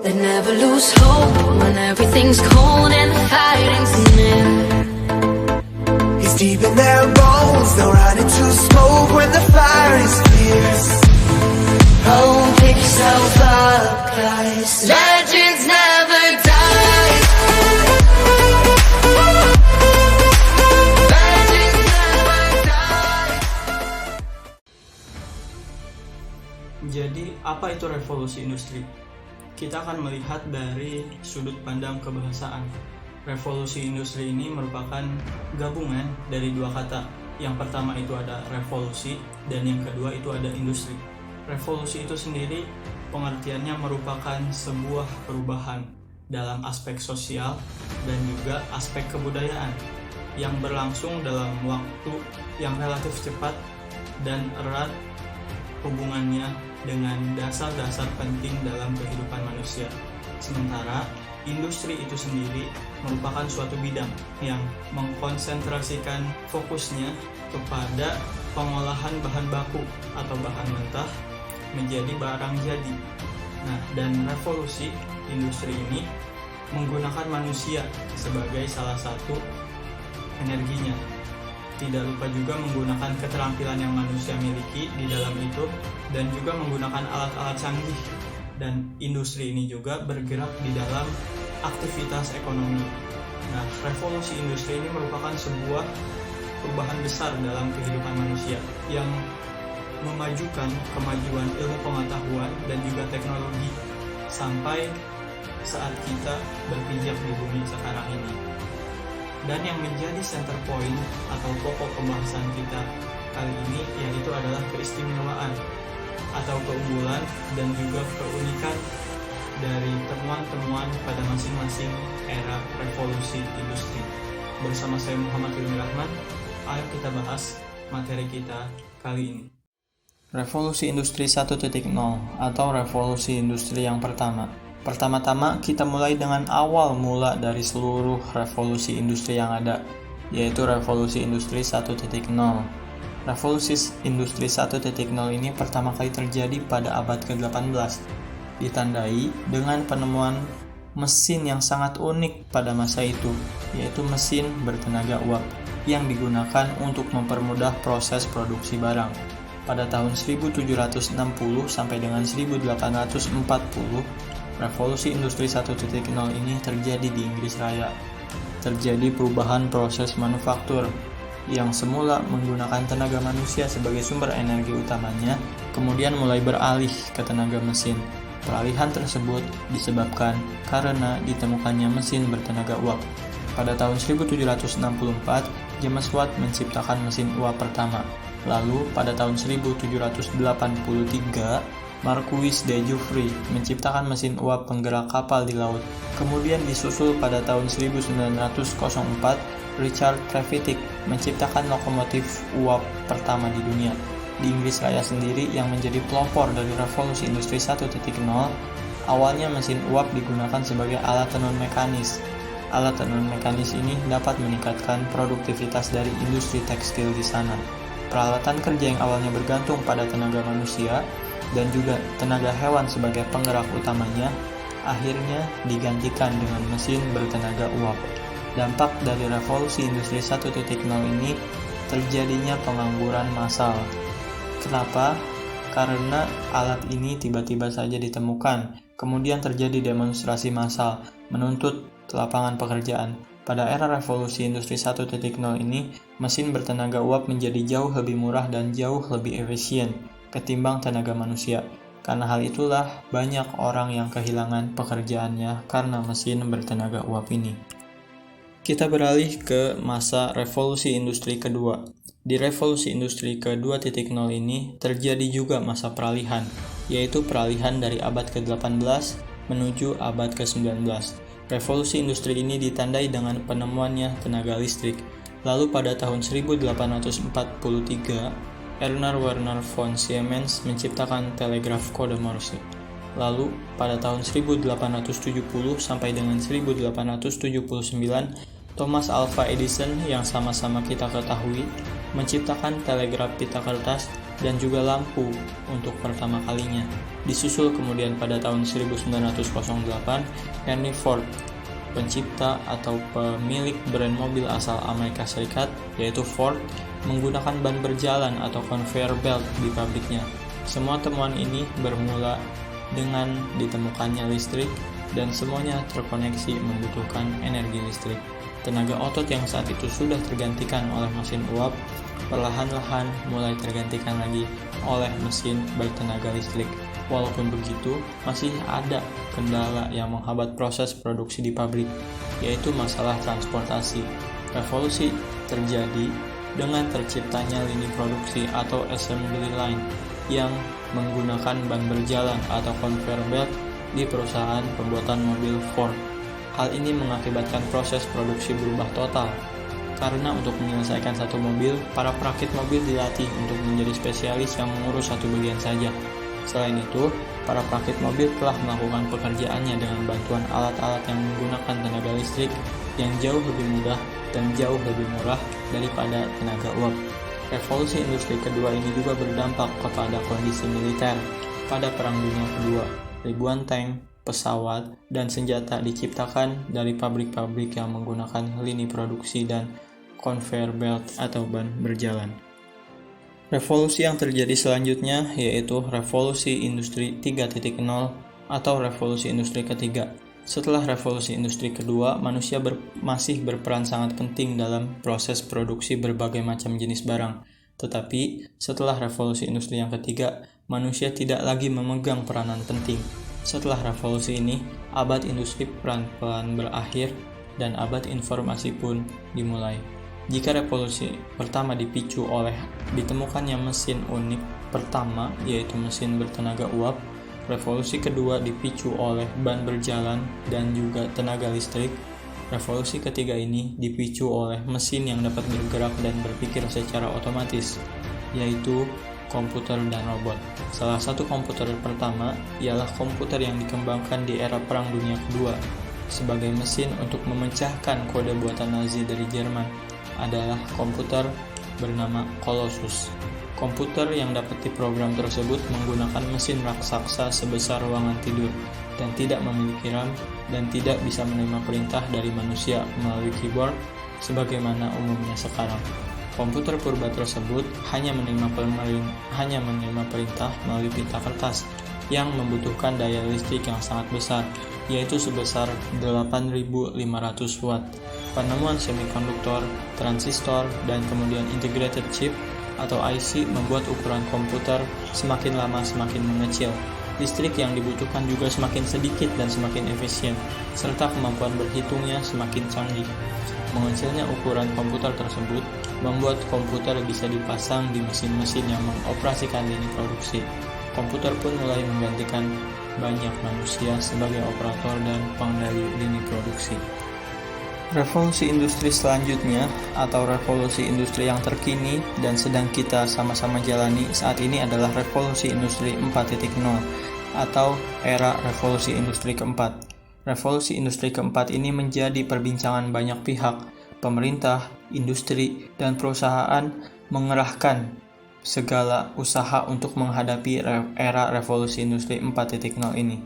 They never lose hope when everything's cold and the fighting's near. It's deep in their bones, they'll run into smoke when the fire is fierce. Oh, pick yourself up, guys. Legends never die. Legends never die. Jadi, apa itu revolusi industri? Kita akan melihat dari sudut pandang kebahasaan. Revolusi industri ini merupakan gabungan dari dua kata. Yang pertama itu ada revolusi, dan yang kedua itu ada industri. Revolusi itu sendiri pengertiannya merupakan sebuah perubahan dalam aspek sosial dan juga aspek kebudayaan yang berlangsung dalam waktu yang relatif cepat dan erat hubungannya dengan dasar-dasar penting dalam kehidupan manusia. Sementara industri itu sendiri merupakan suatu bidang yang mengkonsentrasikan fokusnya kepada pengolahan bahan baku atau bahan mentah menjadi barang jadi. Nah, dan revolusi industri ini menggunakan manusia sebagai salah satu energinya. Tidak lupa juga menggunakan keterampilan yang manusia miliki di dalam itu, dan juga menggunakan alat-alat canggih. Dan industri ini juga bergerak di dalam aktivitas ekonomi. Nah, revolusi industri ini merupakan sebuah perubahan besar dalam kehidupan manusia yang memajukan kemajuan ilmu pengetahuan dan juga teknologi sampai saat kita berpijak di bumi sekarang ini. Dan yang menjadi center point atau pokok pembahasan kita kali ini yaitu adalah keistimewaan atau keunggulan dan juga keunikan dari temuan-temuan pada masing-masing era revolusi industri. Bersama saya Muhammad Ilmi Rahman, ayo kita bahas materi kita kali ini. Revolusi industri 1.0 atau revolusi industri yang pertama. Pertama-tama kita mulai dengan awal mula dari seluruh revolusi industri yang ada, yaitu revolusi industri 1.0. Revolusi industri 1.0 ini pertama kali terjadi pada abad ke-18, ditandai dengan penemuan mesin yang sangat unik pada masa itu, yaitu mesin bertenaga uap yang digunakan untuk mempermudah proses produksi barang. Pada tahun 1760 sampai dengan 1840, revolusi industri 1.0 ini terjadi di Inggris Raya. Terjadi perubahan proses manufaktur yang semula menggunakan tenaga manusia sebagai sumber energi utamanya, kemudian mulai beralih ke tenaga mesin. Peralihan tersebut disebabkan karena ditemukannya mesin bertenaga uap. Pada tahun 1764, James Watt menciptakan mesin uap pertama. Lalu pada tahun 1783, Marquis de Joffre menciptakan mesin uap penggerak kapal di laut. Kemudian disusul pada tahun 1904, Richard Trevithick menciptakan lokomotif uap pertama di dunia. Di Inggris Raya sendiri yang menjadi pelopor dari revolusi industri 1.0, awalnya mesin uap digunakan sebagai alat tenun mekanis. Alat tenun mekanis ini dapat meningkatkan produktivitas dari industri tekstil di sana. Peralatan kerja yang awalnya bergantung pada tenaga manusia dan juga tenaga hewan sebagai penggerak utamanya, akhirnya digantikan dengan mesin bertenaga uap. Dampak dari revolusi industri 1.0 ini terjadinya pengangguran massal. Kenapa? Karena alat ini tiba-tiba saja ditemukan, kemudian terjadi demonstrasi massal menuntut lapangan pekerjaan. Pada era revolusi industri 1.0 ini, mesin bertenaga uap menjadi jauh lebih murah dan jauh lebih efisien ketimbang tenaga manusia. Karena hal itulah banyak orang yang kehilangan pekerjaannya karena mesin bertenaga uap ini. Kita beralih ke masa revolusi industri kedua. Di revolusi industri ke-2.0 ini terjadi juga masa peralihan, yaitu peralihan dari abad ke-18 menuju abad ke-19. Revolusi industri ini ditandai dengan penemuannya tenaga listrik. Lalu pada tahun 1843, Ernst Werner von Siemens menciptakan telegraf kode Morse. Lalu pada tahun 1870 sampai dengan 1879, Thomas Alva Edison yang sama-sama kita ketahui menciptakan telegraf pita kertas dan juga lampu untuk pertama kalinya. Disusul kemudian pada tahun 1908, Henry Ford, pencipta atau pemilik brand mobil asal Amerika Serikat, yaitu Ford, menggunakan ban berjalan atau conveyor belt di pabriknya. Semua temuan ini bermula dengan ditemukannya listrik, dan semuanya terkoneksi membutuhkan energi listrik. Tenaga otot yang saat itu sudah tergantikan oleh mesin uap, perlahan-lahan mulai tergantikan lagi oleh mesin bertenaga listrik. Walaupun begitu, masih ada kendala yang menghambat proses produksi di pabrik, yaitu masalah transportasi. Revolusi terjadi dengan terciptanya lini produksi atau assembly line yang menggunakan ban berjalan atau conveyor belt di perusahaan pembuatan mobil Ford. Hal ini mengakibatkan proses produksi berubah total, karena untuk menyelesaikan satu mobil, para perakit mobil dilatih untuk menjadi spesialis yang mengurus satu bagian saja. Selain itu, para perakit mobil telah melakukan pekerjaannya dengan bantuan alat-alat yang menggunakan tenaga listrik yang jauh lebih mudah dan jauh lebih murah daripada tenaga uap. Revolusi industri kedua ini juga berdampak kepada kondisi militer. Pada Perang Dunia Kedua, ribuan tank, pesawat, dan senjata diciptakan dari pabrik-pabrik yang menggunakan lini produksi dan conveyor belt atau ban berjalan. Revolusi yang terjadi selanjutnya yaitu Revolusi Industri 3.0 atau Revolusi Industri ketiga. Setelah Revolusi Industri kedua, manusia masih berperan sangat penting dalam proses produksi berbagai macam jenis barang. Tetapi, setelah Revolusi Industri yang ketiga, manusia tidak lagi memegang peranan penting. Setelah revolusi ini, abad industri pelan-pelan berakhir dan abad informasi pun dimulai. Jika revolusi pertama dipicu oleh ditemukannya mesin unik pertama, yaitu mesin bertenaga uap, revolusi kedua dipicu oleh ban berjalan dan juga tenaga listrik, revolusi ketiga ini dipicu oleh mesin yang dapat bergerak dan berpikir secara otomatis, yaitu komputer dan robot. Salah satu komputer pertama ialah komputer yang dikembangkan di era Perang Dunia Kedua sebagai mesin untuk memecahkan kode buatan Nazi dari Jerman adalah komputer bernama Colossus. Komputer yang dapat diprogram tersebut menggunakan mesin raksasa sebesar ruangan tidur dan tidak memiliki RAM dan tidak bisa menerima perintah dari manusia melalui keyboard sebagaimana umumnya sekarang. Komputer purba tersebut hanya menerima perintah melalui pita kertas yang membutuhkan daya listrik yang sangat besar, yaitu sebesar 8.500 watt. Penemuan semikonduktor, transistor, dan kemudian integrated chip atau IC membuat ukuran komputer semakin lama semakin mengecil. Listrik yang dibutuhkan juga semakin sedikit dan semakin efisien, serta kemampuan berhitungnya semakin canggih. Mengecilnya ukuran komputer tersebut membuat komputer bisa dipasang di mesin-mesin yang mengoperasikan lini produksi. Komputer pun mulai menggantikan banyak manusia sebagai operator dan pengendali lini produksi. Revolusi industri selanjutnya atau revolusi industri yang terkini dan sedang kita sama-sama jalani saat ini adalah revolusi industri 4.0 atau era revolusi industri keempat. Revolusi industri keempat ini menjadi perbincangan banyak pihak. Pemerintah, industri, dan perusahaan mengerahkan segala usaha untuk menghadapi era revolusi industri 4.0 ini.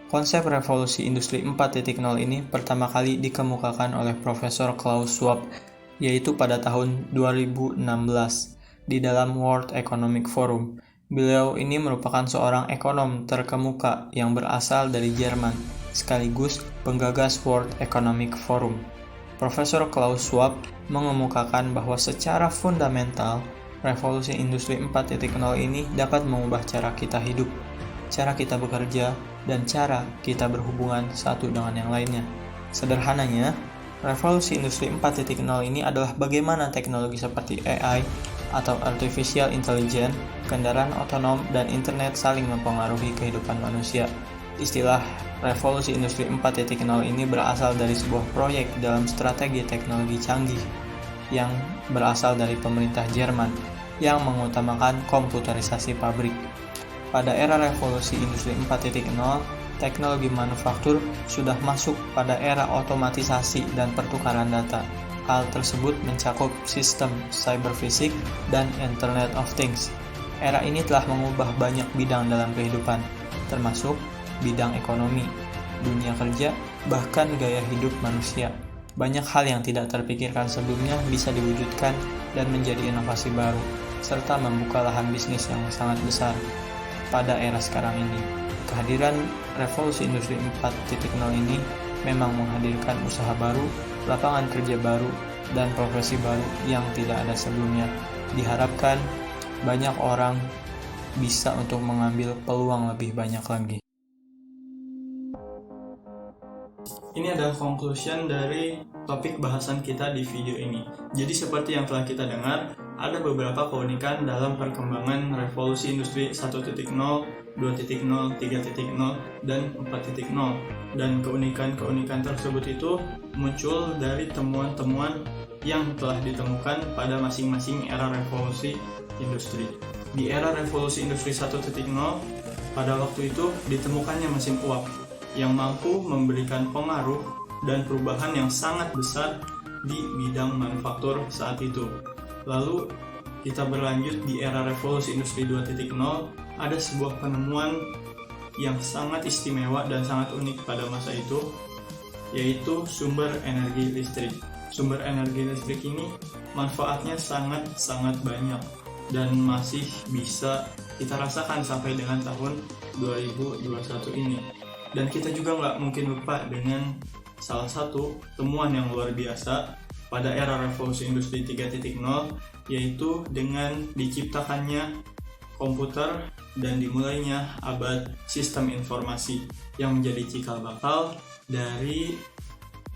Konsep revolusi industri 4.0 ini pertama kali dikemukakan oleh Profesor Klaus Schwab, yaitu pada tahun 2016 di dalam World Economic Forum. Beliau ini merupakan seorang ekonom terkemuka yang berasal dari Jerman, sekaligus penggagas World Economic Forum. Profesor Klaus Schwab mengemukakan bahwa secara fundamental, revolusi industri 4.0 ini dapat mengubah cara kita hidup, cara kita bekerja, dan cara kita berhubungan satu dengan yang lainnya. Sederhananya, revolusi industri 4.0 ini adalah bagaimana teknologi seperti AI atau Artificial Intelligence, kendaraan otonom, dan internet saling mempengaruhi kehidupan manusia. Istilah revolusi industri 4.0 ini berasal dari sebuah proyek dalam strategi teknologi canggih yang berasal dari pemerintah Jerman yang mengutamakan komputerisasi pabrik. Pada era revolusi industri 4.0, teknologi manufaktur sudah masuk pada era otomatisasi dan pertukaran data. Hal tersebut mencakup sistem cyberfisik dan Internet of Things. Era ini telah mengubah banyak bidang dalam kehidupan, termasuk bidang ekonomi, dunia kerja, bahkan gaya hidup manusia. Banyak hal yang tidak terpikirkan sebelumnya bisa diwujudkan dan menjadi inovasi baru, serta membuka lahan bisnis yang sangat besar pada era sekarang ini. Kehadiran revolusi industri 4.0 ini memang menghadirkan usaha baru, lapangan kerja baru, dan profesi baru yang tidak ada sebelumnya. Diharapkan banyak orang bisa untuk mengambil peluang lebih banyak lagi. Ini adalah conclusion dari topik bahasan kita di video ini. Jadi seperti yang telah kita dengar, ada beberapa keunikan dalam perkembangan revolusi industri 1.0, 2.0, 3.0, dan 4.0. Dan keunikan-keunikan tersebut itu muncul dari temuan-temuan yang telah ditemukan pada masing-masing era revolusi industri. Di era revolusi industri 1.0, pada waktu itu ditemukannya mesin uap yang mampu memberikan pengaruh dan perubahan yang sangat besar di bidang manufaktur saat itu. Lalu kita berlanjut di era revolusi industri 2.0, ada sebuah penemuan yang sangat istimewa dan sangat unik pada masa itu, yaitu sumber energi listrik. Sumber energi listrik ini manfaatnya sangat banyak dan masih bisa kita rasakan sampai dengan tahun 2021 ini. Dan kita juga nggak mungkin lupa dengan salah satu temuan yang luar biasa pada era revolusi industri 3.0, yaitu dengan diciptakannya komputer dan dimulainya abad sistem informasi yang menjadi cikal bakal dari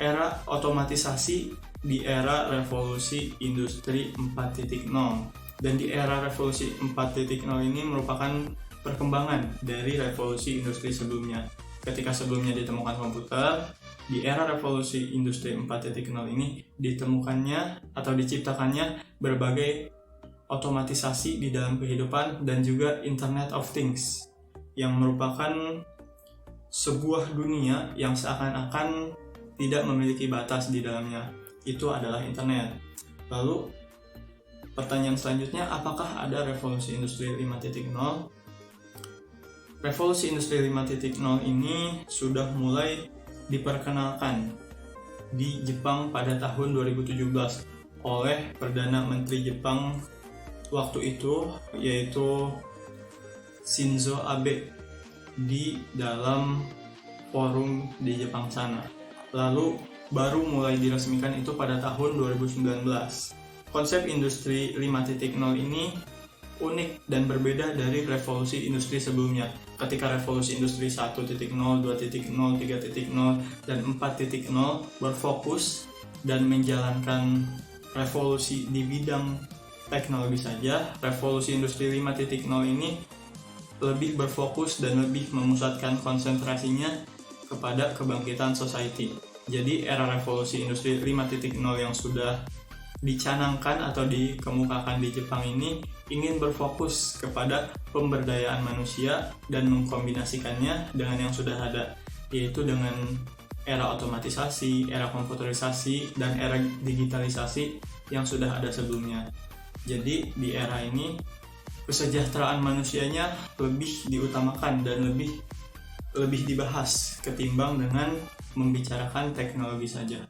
era otomatisasi di era revolusi industri 4.0. Dan di era revolusi 4.0 ini merupakan perkembangan dari revolusi industri sebelumnya. Ketika sebelumnya ditemukan komputer, di era revolusi industri 4.0 ini ditemukannya atau diciptakannya berbagai otomatisasi di dalam kehidupan dan juga Internet of Things yang merupakan sebuah dunia yang seakan-akan tidak memiliki batas di dalamnya. Itu adalah internet. Lalu pertanyaan selanjutnya, apakah ada revolusi industri 5.0? Revolusi industri 5.0 ini sudah mulai diperkenalkan di Jepang pada tahun 2017 oleh Perdana Menteri Jepang waktu itu, yaitu Shinzo Abe, di dalam forum di Jepang sana. Lalu baru mulai diresmikan itu pada tahun 2019. Konsep industri 5.0 ini unik dan berbeda dari revolusi industri sebelumnya. Ketika revolusi industri 1.0, 2.0, 3.0, dan 4.0 berfokus dan menjalankan revolusi di bidang teknologi saja, revolusi industri 5.0 ini lebih berfokus dan lebih memusatkan konsentrasinya kepada kebangkitan society. Jadi era revolusi industri 5.0 yang sudah dicanangkan atau dikemukakan di Jepang ini ingin berfokus kepada pemberdayaan manusia dan mengkombinasikannya dengan yang sudah ada, yaitu dengan era otomatisasi, era komputerisasi, dan era digitalisasi yang sudah ada sebelumnya. Jadi di era ini kesejahteraan manusianya lebih diutamakan dan lebih dibahas ketimbang dengan membicarakan teknologi saja.